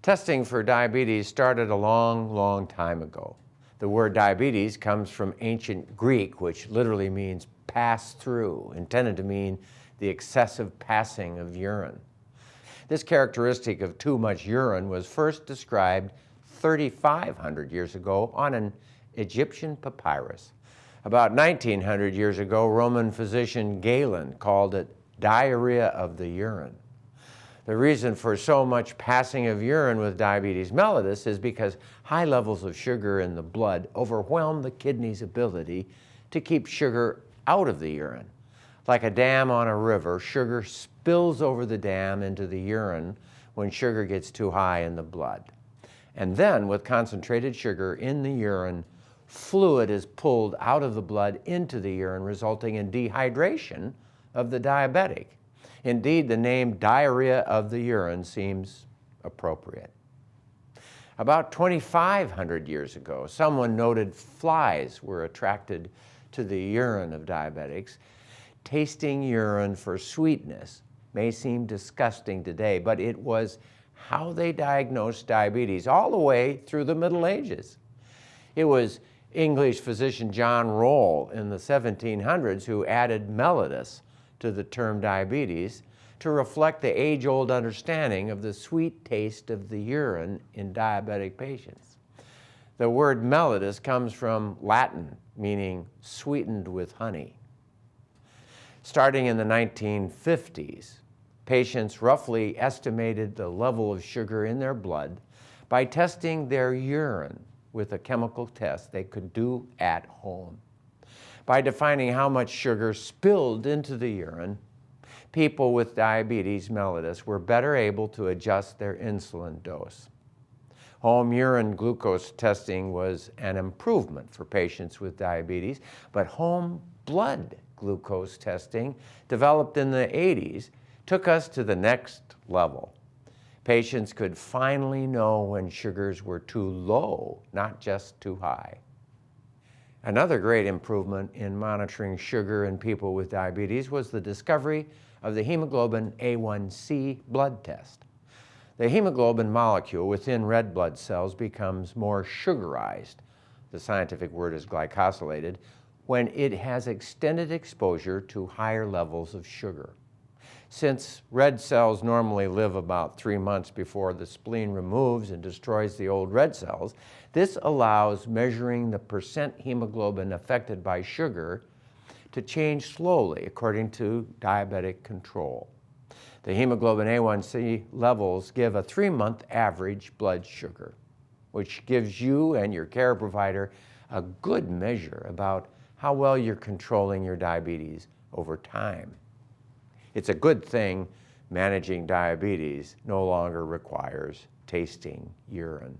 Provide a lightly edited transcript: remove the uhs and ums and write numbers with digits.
Testing for diabetes started a long time ago. The word diabetes comes from ancient Greek, which literally means pass through, intended to mean the excessive passing of urine. This characteristic of too much urine was first described 3,500 years ago on an Egyptian papyrus. About 1,900 years ago, Roman physician Galen called it diarrhea of the urine. The reason for so much passing of urine with diabetes mellitus is because high levels of sugar in the blood overwhelm the kidney's ability to keep sugar out of the urine. Like a dam on a river, sugar spills over the dam into the urine when sugar gets too high in the blood. And then, with concentrated sugar in the urine, fluid is pulled out of the blood into the urine, resulting in dehydration of the diabetic. Indeed, the name diarrhea of the urine seems appropriate. About 2,500 years ago, someone noted flies were attracted to the urine of diabetics. Tasting urine for sweetness may seem disgusting today, but it was how they diagnosed diabetes all the way through the Middle Ages. It was English physician John Roll in the 1700s who added mellitus to the term diabetes to reflect the age-old understanding of the sweet taste of the urine in diabetic patients. The word mellitus comes from Latin, meaning sweetened with honey. Starting in the 1950s, patients roughly estimated the level of sugar in their blood by testing their urine with a chemical test they could do at home. By defining how much sugar spilled into the urine, people with diabetes mellitus were better able to adjust their insulin dose. Home urine glucose testing was an improvement for patients with diabetes, but home blood glucose testing, developed in the 80s, took us to the next level. Patients could finally know when sugars were too low, not just too high. Another great improvement in monitoring sugar in people with diabetes was the discovery of the hemoglobin A1C blood test. The hemoglobin molecule within red blood cells becomes more sugarized, the scientific word is glycosylated, when it has extended exposure to higher levels of sugar. Since red cells normally live about 3 months before the spleen removes and destroys the old red cells, this allows measuring the percent hemoglobin affected by sugar to change slowly according to diabetic control. The hemoglobin A1C levels give a 3-month average blood sugar, which gives you and your care provider a good measure about how well you're controlling your diabetes over time. It's a good thing managing diabetes no longer requires tasting urine.